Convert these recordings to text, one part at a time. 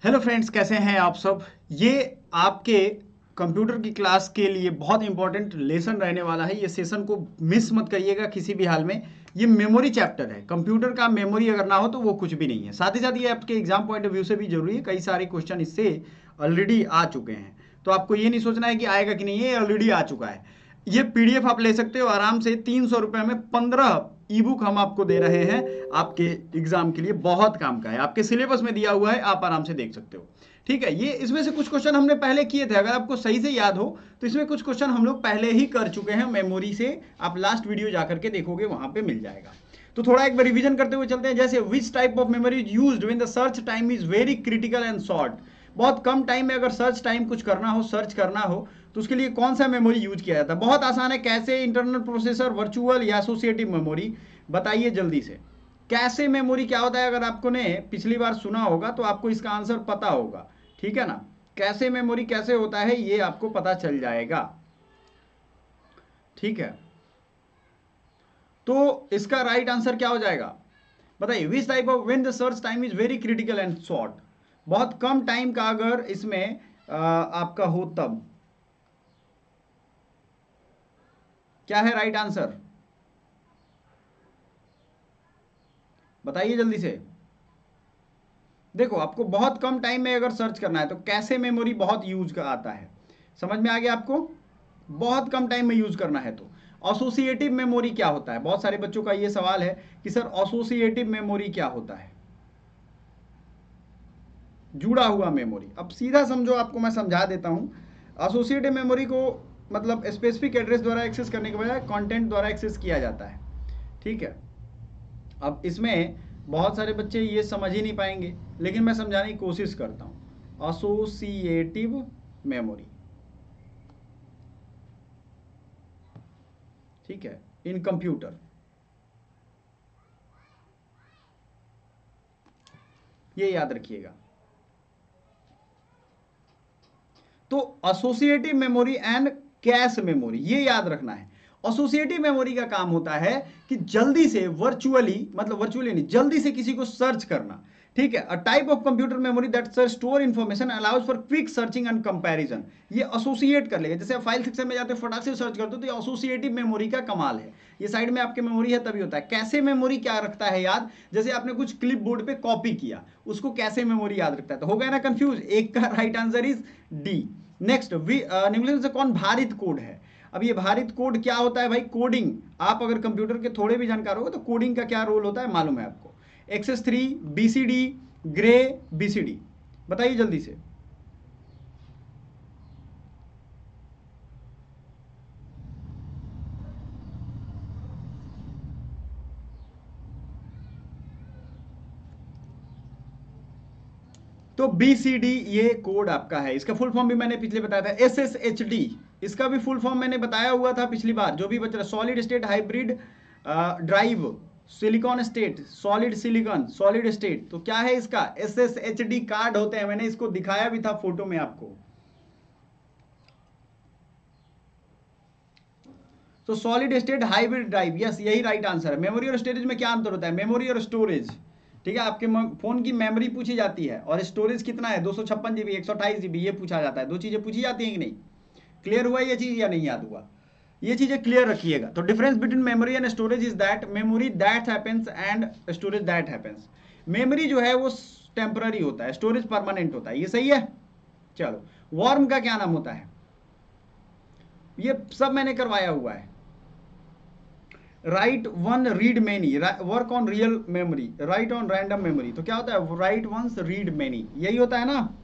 Hello friends, कैसे हैं आप सब। ये आपके कंप्यूटर की क्लास के लिए बहुत इंपॉर्टेंट लेसन रहने वाला है। ये सेशन को मिस मत करिएगा किसी भी हाल में। ये मेमोरी चैप्टर है। कंप्यूटर का मेमोरी अगर ना हो तो वो कुछ भी नहीं है। साथ ही साथ ये आपके एग्जाम पॉइंट ऑफ व्यू से भी जरूरी है। कई सारे क्वेश्चन इससे ऑलरेडी आ चुके हैं, तो आपको ये नहीं सोचना है कि आएगा कि नहीं, ये ऑलरेडी आ चुका है। ये पीडीएफ आप ले सकते हो आराम से। 300 रुपये में 15 ई बुक हम आपको दे रहे हैं आपके एग्जाम के लिए। बहुत काम का है, आपके सिलेबस में दिया हुआ है, आप आराम से देख सकते हो। ठीक है, ये इसमें से कुछ क्वेश्चन हमने पहले किए थे। अगर आपको सही से याद हो तो इसमें कुछ क्वेश्चन हम लोग पहले ही कर चुके हैं मेमोरी से। आप लास्ट वीडियो जाकर के देखोगे, वहां पे मिल जाएगा। तो थोड़ा एक बार रिवीजन करते हुए चलते हैं। जैसे which type of memory is used when the search time is very critical and short. बहुत कम टाइम में अगर सर्च टाइम कुछ करना हो, सर्च करना हो, तो उसके लिए कौन सा मेमोरी यूज किया जाता है। बहुत आसान है। कैसे, इंटरनल प्रोसेसर, वर्चुअल या एसोसिएटिव मेमोरी। बताइए जल्दी से, कैसे मेमोरी क्या होता है। अगर आपको ने पिछली बार सुना होगा तो आपको इसका आंसर पता होगा। ठीक है ना। कैसे मेमोरी कैसे होता है ये आपको पता चल जाएगा। ठीक है, तो इसका राइट आंसर क्या हो जाएगा बताइए। Which type of when the search time is very critical and short. बहुत कम टाइम का अगर इसमें आपका हो तब क्या है राइट आंसर, बताइए जल्दी से। देखो, आपको बहुत कम टाइम में अगर सर्च करना है तो कैसे मेमोरी बहुत यूज का आता है। समझ में आ गया आपको। बहुत कम टाइम में यूज करना है तो एसोसिएटिव मेमोरी क्या होता है। बहुत सारे बच्चों का ये सवाल है कि सर एसोसिएटिव मेमोरी क्या होता है। जुड़ा हुआ मेमोरी। अब सीधा समझो, आपको मैं समझा देता हूं। एसोसिएटिव मेमोरी को मतलब स्पेसिफिक एड्रेस द्वारा एक्सेस करने के बजाय कंटेंट द्वारा एक्सेस किया जाता है। ठीक है, अब इसमें बहुत सारे बच्चे ये समझ ही नहीं पाएंगे, लेकिन मैं समझाने की कोशिश करता हूं। एसोसिएटिव मेमोरी, ठीक है, इन कंप्यूटर, ये याद रखिएगा। तो associative memory and cache memory, ये याद रखना है। एसोसिएटिव मेमोरी का काम होता है कि जल्दी से वर्चुअली, मतलब वर्चुअली नहीं, जल्दी से किसी को सर्च करना। ठीक है, a type of computer memory that store information allows for quick searching and comparison. ये एसोसिएट कर लेगा। जैसे आप फाइल सेक्शन में जाते हो, फटाक से सर्च करते हो, तो ये एसोसिएटिव मेमोरी का कमाल है। ये साइड में आपके मेमोरी है तभी होता है। कैसे मेमोरी क्या रखता है याद, जैसे आपने कुछ क्लिप बोर्ड पे कॉपी किया, उसको कैसे मेमोरी याद रखता है। तो हो गया ना कंफ्यूज। एक का right answer is D. Next, निम्नलिखित से कौन भारित कोड है। अब ये भारित कोड क्या होता है भाई। कोडिंग, आप अगर कंप्यूटर के थोड़े भी जानकार हो तो कोडिंग का क्या रोल होता है मालूम है आपको। XS3, BCD, ग्रे, BCD, बताइए जल्दी से। तो BCD ये कोड आपका है। इसका फुल फॉर्म भी मैंने पिछले बताया था, SSHD। इसका भी फुल फॉर्म मैंने बताया हुआ था पिछली बार। जो भी बच रहा, solid state hybrid drive, silicon state, solid silicon, solid state. तो क्या है इसका, SSHD कार्ड होते हैं। मैंने इसको दिखाया भी था फोटो में आपको। तो solid state hybrid drive, yes, यही राइट आंसर है। मेमोरी और स्टोरेज में क्या अंतर होता है। मेमोरी और स्टोरेज, ठीक है, आपके फोन की मेमोरी पूछी जाती है और स्टोरेज कितना है, 256 GB, 128 GB, ये पूछा जाता है। दो चीजें पूछी जाती हैं कि नहीं। क्लियर हुआ ये चीज या नहीं याद हुआ। ये चीजें क्लियर रखिएगा। तो difference between memory and storage is that memory that happens and storage that happens. Memory जो है वो टेम्पररी होता है, स्टोरेज परमानेंट होता है। ये सही है। चलो, वॉर्म का क्या नाम होता है, ये सब मैंने करवाया हुआ है। Right one read many, work on real memory, right on random memory. तो क्या होता है, राइट वंस रीड मेनी, यही होता है ना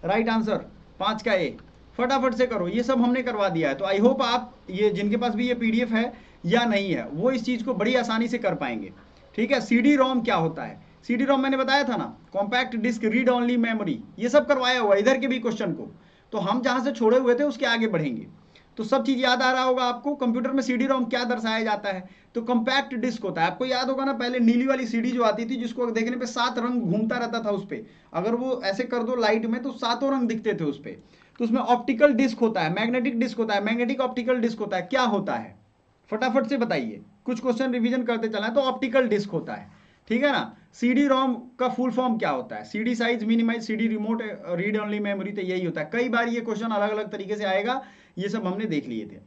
राइट आंसर। 5 का ए। फटाफट से करो, ये सब हमने करवा दिया है। तो आई होप आप ये जिनके पास भी ये PDF है या नहीं है, वो इस चीज को बड़ी आसानी से कर पाएंगे। ठीक है, CD-ROM क्या होता है। CD-ROM मैंने बताया था ना, compact disc read only memory. ये सब करवाया हुआ इधर के भी क्वेश्चन को। तो हम जहां से छोड़े हुए थे उसके आगे बढ़ेंगे। तो सब चीज याद आ रहा होगा आपको। कंप्यूटर में CD-ROM क्या दर्शाया जाता है, तो कॉम्पैक्ट डिस्क होता है। आपको याद होगा ना, पहले नीली वाली CD जो आती थी, जिसको देखने पे 7 रंग घूमता रहता था उस पर। अगर वो ऐसे कर दो लाइट में तो 7 रंग दिखते थे उस पर। तो उसमें ऑप्टिकल डिस्क होता है, मैग्नेटिक डिस्क होता है, मैग्नेटिक ऑप्टिकल डिस्क होता है। क्या होता है फटाफट से बताइए। कुछ क्वेश्चन रिवीजन करते चला, तो ऑप्टिकल डिस्क होता है। ठीक है ना। सीडी रोम का फुल फॉर्म क्या होता है? CD size minimize, CD remote, read only memory, तो यही होता है। कई बार ये क्वेश्चन अलग अलग तरीके से आएगा, ये सब हमने देख लिए थे।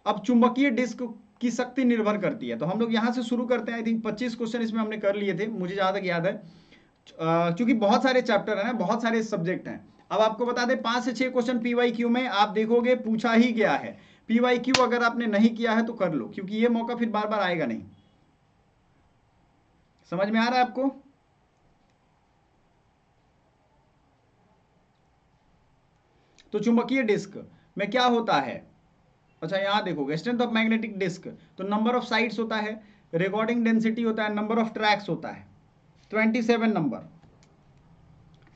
अब चुंबकीय डिस्क की शक्ति निर्भर करती है, तो हम लोग यहाँ से शुरू करते हैं। आई थिंक 25 क्वेश्चन इसमें हमने कर लिए थे, मुझे जहाँ तक याद है, क्योंकि बहुत सारे चैप्टर है ना, बहुत सारे सब्जेक्ट हैं। अब आपको बता दें 5 से 6 क्वेश्चन पीवाईक्यू में आप देखोगे पूछा ही गया है। पीवाईक्यू अगर आपने नहीं किया है तो कर लो, क्योंकि ये मौका फिर बार बार आएगा नहीं। समझ में आ रहा है आपको? तो चुंबकीय डिस्क में क्या होता है? अच्छा यहां देखोगे स्ट्रेंथ ऑफ मैग्नेटिक डिस्क, तो नंबर ऑफ साइड्स होता है, रिकॉर्डिंग डेंसिटी होता है, नंबर ऑफ ट्रैक्स होता है 27 नंबर।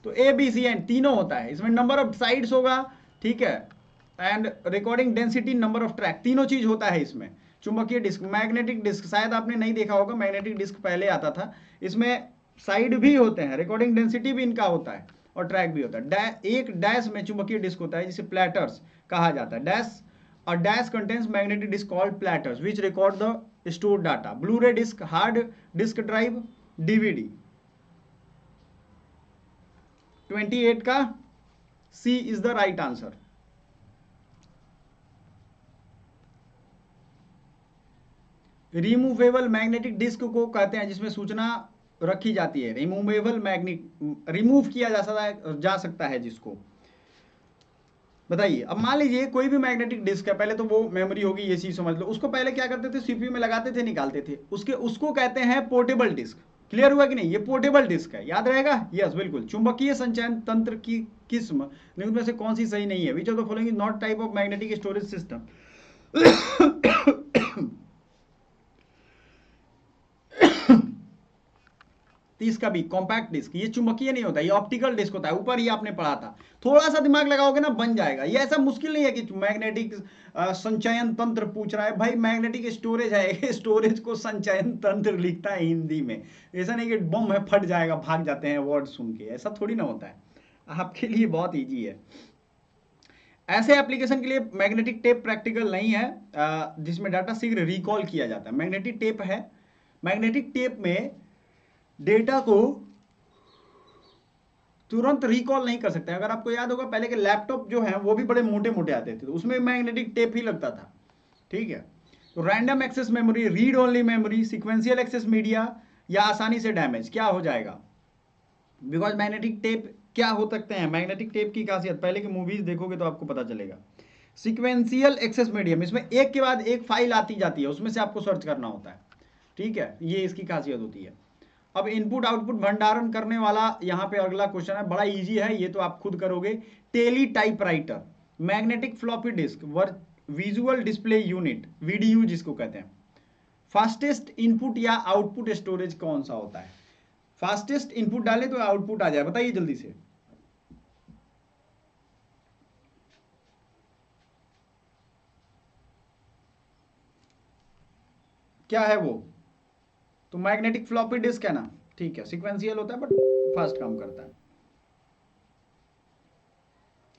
तो ए बी सी एन तीनों होता है इसमें, नंबर ऑफ साइड्स होगा, ठीक है, and recording density, number of track, तीनों चीज होता है इसमें। चुंबकीय डिस्क, मैग्नेटिक डिस्क शायद आपने नहीं देखा होगा, मैग्नेटिक डिस्क पहले आता था। इसमें साइड भी होते हैं, रिकॉर्डिंग डेंसिटी भी इनका होता है और ट्रैक भी होता है। एक डैश में चुंबकीय डिस्क होता है जिसे प्लेटर्स कहा जाता है। डैश और dash contains magnetic disk called platters which record the stored data. Blu ray disc, hard disk drive, DVD. 28 का C is the right answer. Removable magnetic disk को कहते हैं जिसमें सूचना रखी जाती है। रिमूवेबल मैग्नेट, रिमूव किया जा सकता है जिसको। बताइए, अब मान लीजिए कोई भी मैग्नेटिक डिस्क है, पहले तो वो मेमोरी होगी, ये चीज समझ लो। उसको पहले क्या करते थे, सीपीयू में लगाते थे, निकालते थे, उसको कहते हैं पोर्टेबल डिस्क। क्लियर हुआ कि नहीं? ये पोर्टेबल डिस्क है, याद रहेगा। यस बिल्कुल। चुंबकीय संचयन तंत्र की किस्म निम्न में से कौन सी सही नहीं है? Which of the following is not type of magnetic storage system? 30 का भी कॉम्पैक्ट डिस्क, ये चुंबकीय नहीं होता, ये ऑप्टिकल डिस्क होता है। ऊपर ही आपने पढ़ा था, थोड़ा सा दिमाग लगाओगे ना बन जाएगा। ये ऐसा मुश्किल नहीं है कि मैग्नेटिक संचयन तंत्र पूछ रहा है भाई, मैग्नेटिक स्टोरेज है, स्टोरेज को संचयन तंत्र लिखता है हिंदी में। ऐसा नहीं कि बम है फट जाएगा, भाग जाते हैं वर्ड सुन के, ऐसा थोड़ी ना होता है। आपके लिए बहुत ईजी है। ऐसे एप्लीकेशन के लिए मैग्नेटिक टेप प्रैक्टिकल नहीं है, जिसमें डाटा शीघ्र रिकॉल किया जाता है। मैग्नेटिक टेप है, मैग्नेटिक टेप में डेटा को तुरंत रिकॉल नहीं कर सकते। अगर आपको याद होगा पहले के लैपटॉप जो है वो भी बड़े मोटे मोटे आते थे, तो उसमें मैग्नेटिक टेप ही लगता था, ठीक है। तो random access memory, read only memory, sequential access media, या आसानी से डैमेज, क्या हो जाएगा? बिकॉज मैग्नेटिक टेप क्या हो सकते हैं? मैग्नेटिक टेप की खासियत, पहले की मूवीज देखोगे तो आपको पता चलेगा। सिक्वेंशियल एक्सेस मीडियम, इसमें एक के बाद एक फाइल आती जाती है, उसमें से आपको सर्च करना होता है, ठीक है, ये इसकी खासियत होती है। अब इनपुट आउटपुट भंडारण करने वाला यहाँ पे अगला क्वेश्चन है, बड़ा इजी है, ये तो आप खुद करोगे। Tele typewriter, magnetic floppy disk, visual display unit, VDU जिसको कहते हैं। फास्टेस्ट इनपुट या आउटपुट स्टोरेज कौन सा होता है? फास्टेस्ट इनपुट डाले तो आउटपुट आ जाए, बताइए जल्दी से। क्या है वो? तो मैग्नेटिक फ्लॉपी डिस्क है ना, ठीक है। सिक्वेंशियल होता है बट फास्ट काम करता है।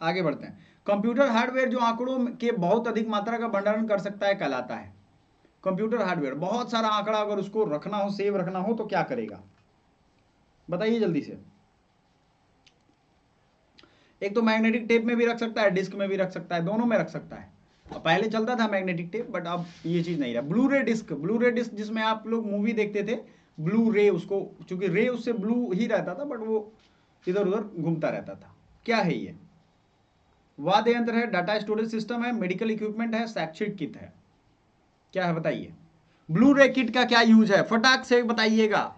आगे बढ़ते हैं। कंप्यूटर हार्डवेयर जो आंकड़ों के बहुत अधिक मात्रा का भंडारण कर सकता है कहलाता है। कंप्यूटर हार्डवेयर, बहुत सारा आंकड़ा अगर उसको रखना हो, सेव रखना हो, तो क्या करेगा? बताइए जल्दी से। एक तो मैग्नेटिक टेप में भी रख सकता है, डिस्क में भी रख सकता है, दोनों में रख सकता है। पहले चलता था मैग्नेटिक टेप, बट अब ये चीज नहीं रहा। Blue ray disc, blue ray disc जिसमें आप लोग मूवी देखते थे, ब्लू रे, उसको चूंकि रे उससे ब्लू ही रहता था, बट वो इधर उधर घूमता रहता था। क्या है ये? वाद्य यंत्र है, डाटा स्टोरेज सिस्टम है, मेडिकल इक्विपमेंट है, शैक्षिक किट है, क्या है बताइए? ब्लू रे किट का क्या यूज है, फटाक से बताइएगा।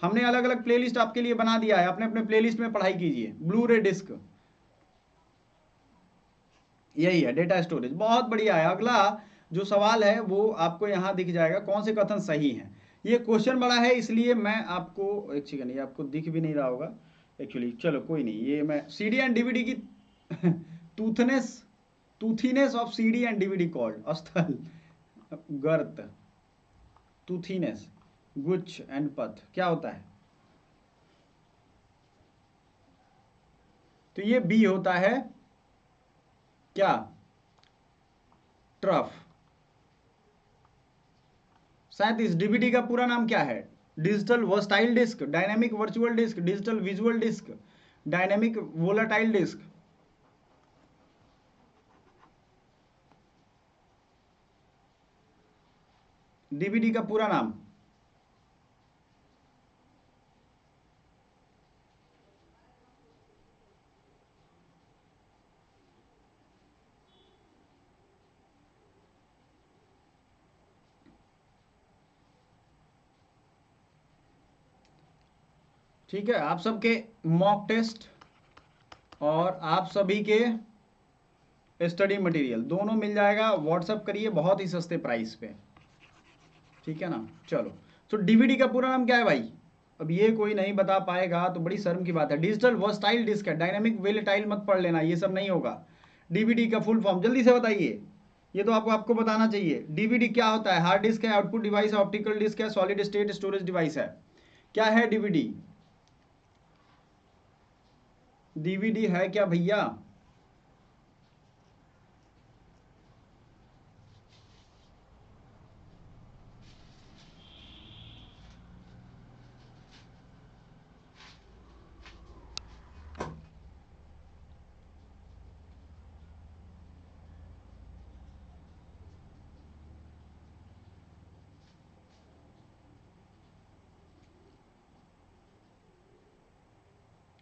हमने अलग अलग प्लेलिस्ट आपके लिए बना दिया है, अपने अपने प्लेलिस्ट में पढ़ाई कीजिए। ब्लू रे डिस्क यही है, डेटा स्टोरेज, बहुत बढ़िया है। अगला जो सवाल है वो आपको यहां दिख जाएगा, कौन से कथन सही हैं। ये क्वेश्चन बड़ा है इसलिए मैं आपको, एक सेकंड, ये आपको दिख भी नहीं रहा होगा एक्चुअली, चलो कोई नहीं, ये मैं सीडी एंड डीवीडी की toothness, toothiness of CD and DVD called, स्थल, गर्त, टूथीनेस, गुच्छ एंड पथ, क्या होता है? तो ये बी होता है क्या? ट्रफ। शायद इस डीवीडी का पूरा नाम क्या है? Digital versatile disc, dynamic virtual disc, digital visual disc, dynamic volatile disc. DVD का पूरा नाम? ठीक है, आप सबके मॉक टेस्ट और आप सभी के स्टडी मटेरियल दोनों मिल जाएगा। व्हाट्सअप करिए बहुत ही सस्ते प्राइस पे, ठीक है ना। चलो, तो डीवीडी का पूरा नाम क्या है भाई? अब ये कोई नहीं बता पाएगा तो बड़ी शर्म की बात है। डिजिटल वर्सटाइल डिस्क है, डायनेमिक वेलेटाइल मत पढ़ लेना, ये सब नहीं होगा। डीवीडी का फुल फॉर्म जल्दी से बताइए, ये तो आपको बताना चाहिए। डीवीडी क्या होता है? हार्ड डिस्क है, आउटपुट डिवाइस है, ऑप्टिकल डिस्क है, सॉलिड स्टेट स्टोरेज डिवाइस है। क्या है डीवीडी? डीवीडी है क्या भैया?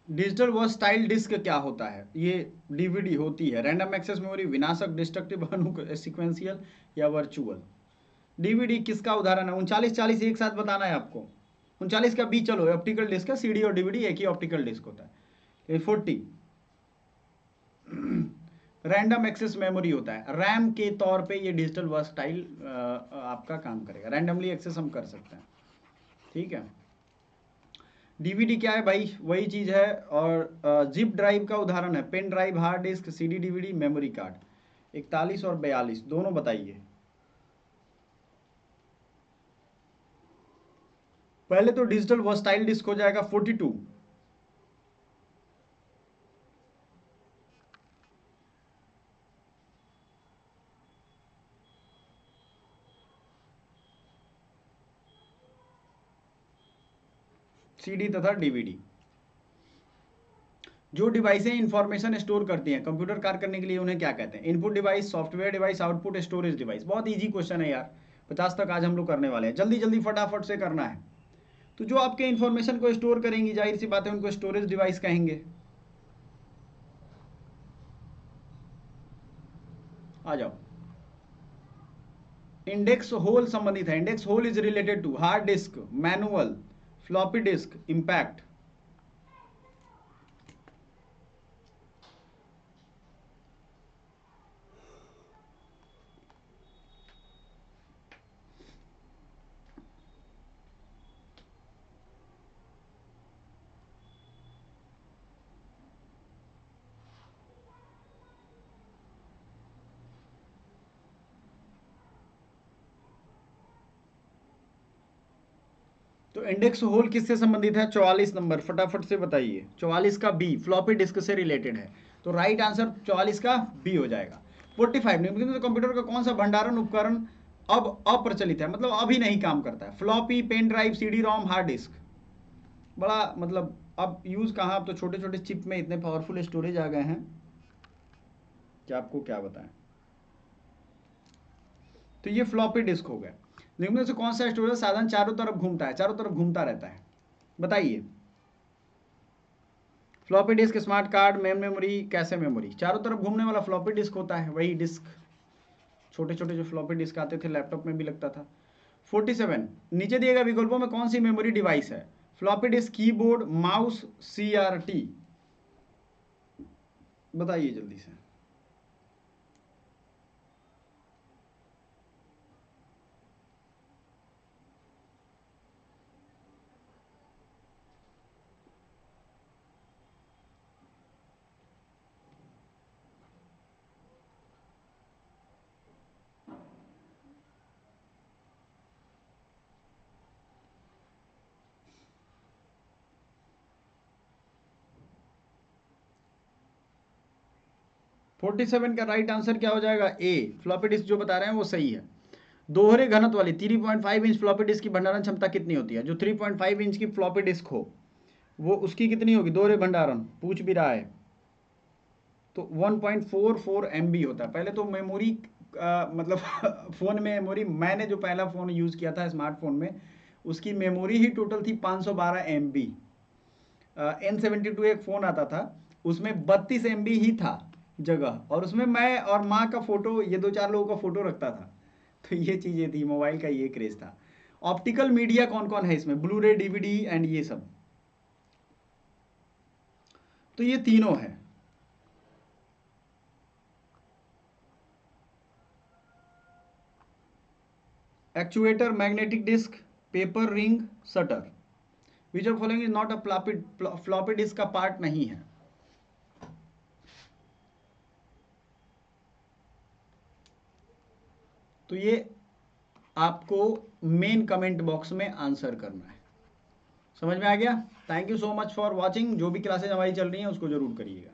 डिजिटल वर्सटाइल डिस्क क्या होता है? ये डीवीडी होती है रैंडम एक्सेस मेमोरी, विनाशक, डिस्ट्रक्टिव, सीक्वेंशियल या वर्चुअल। डीवीडी किसका उदाहरण है? 39 40 एक साथ बताना है आपको। 39 का बी चलो, ऑप्टिकल डिस्क है, सीडी और डीवीडी एक ही ऑप्टिकल डिस्क होता है। 40 रैंडम एक्सेस मेमोरी होता है, रैम के तौर पे ये डिजिटल वर्सटाइल आपका काम करेगा, रैंडमली एक्सेस हम कर सकते हैं, ठीक है। डीवीडी क्या है भाई? वही चीज है। और जिप ड्राइव का उदाहरण है pen drive, hard disk, CD DVD, memory card. 41 और 42 दोनों बताइए। पहले तो डिजिटल वर्सटाइल डिस्क हो जाएगा 42। सीडी तथा डीवीडी जो डिवाइसें इंफॉर्मेशन स्टोर करती हैं कंप्यूटर कार्य करने के लिए, उन्हें क्या कहते हैं? Input device, software device, output storage device. बहुत इजी क्वेश्चन है यार, 50 तक आज हम लोग करने वाले हैं, जल्दी जल्दी फटाफट से करना है। तो जो आपके इंफॉर्मेशन को स्टोर करेंगी, जाहिर सी बात है उनको स्टोरेज डिवाइस कहेंगे। आ जाओ, इंडेक्स होल संबंधित है। Index hole is related to hard disk, manual, floppy disk, impact. तो इंडेक्स होल किससे संबंधित है? 44 नंबर, फटाफट से बताइए। 44 का बी फ्लॉपी डिस्क से रिलेटेड है, तो राइट आंसर 44 का बी हो जाएगा। 45 निम्नलिखित में कंप्यूटर का कौन सा भंडारण उपकरण अब अप्रचलित है, मतलब अभी नहीं काम करता है? Floppy, pen drive, CD ROM, hard disk. बड़ा मतलब अब यूज कहाँ, अब तो छोटे छोटे चिप में इतने पावरफुल स्टोरेज आ गए हैं कि आपको क्या बताएं। तो ये फ्लॉपी डिस्क हो गया। निम्न में से कौन सा स्टोरेज साधन चारों तरफ घूमता है, चारों तरफ घूमता रहता है? बताइए। Floppy disk, smart card, main memory, कैसे मेमोरी। चारों तरफ घूमने वाला फ्लॉपी डिस्क होता है, वही डिस्क। छोटे छोटे जो फ्लॉपी डिस्क आते थे, लैपटॉप में भी लगता था। 47 नीचे दिए गए विकल्पों में कौन सी मेमोरी डिवाइस है? Floppy disk, keyboard, mouse, CRT. बताइए जल्दी से। फोर्टी सेवन का राइट आंसर क्या हो जाएगा? ए, फ्लॉपी डिस्क जो बता रहे हैं वो सही है। दोहरे घनत्व वाली 3.5 इंच फ्लॉपी डिस्क की भंडारण क्षमता कितनी होती है? जो 3.5 इंच की फ्लॉपी डिस्क हो वो उसकी कितनी होगी दोहरे भंडारण, पूछ भी रहा है। तो 1.44 MB होता है। पहले तो मेमोरी मतलब फ़ोन में मेमोरी, मैंने जो पहला फ़ोन यूज़ किया था स्मार्टफोन में, उसकी मेमोरी ही टोटल थी 512 MB। N72 एक फ़ोन आता था, उसमें 32 MB ही था जगह, और उसमें मैं और माँ का फ़ोटो, ये 2-4 लोगों का फ़ोटो रखता था। तो ये चीज़ें थी, मोबाइल का ये क्रेज़ था। ऑप्टिकल मीडिया कौन कौन है इसमें? ब्लू रे, DVD एंड ये सब। तो ये तीनों है। Actuator, magnetic disk, paper ring, shutter. Which of following is not a floppy disk का पार्ट नहीं है? तो ये आपको मेन कमेंट बॉक्स में आंसर करना है। समझ में आ गया? Thank you so much for watching. जो भी क्लासेज हमारी चल रही हैं उसको जरूर करिएगा।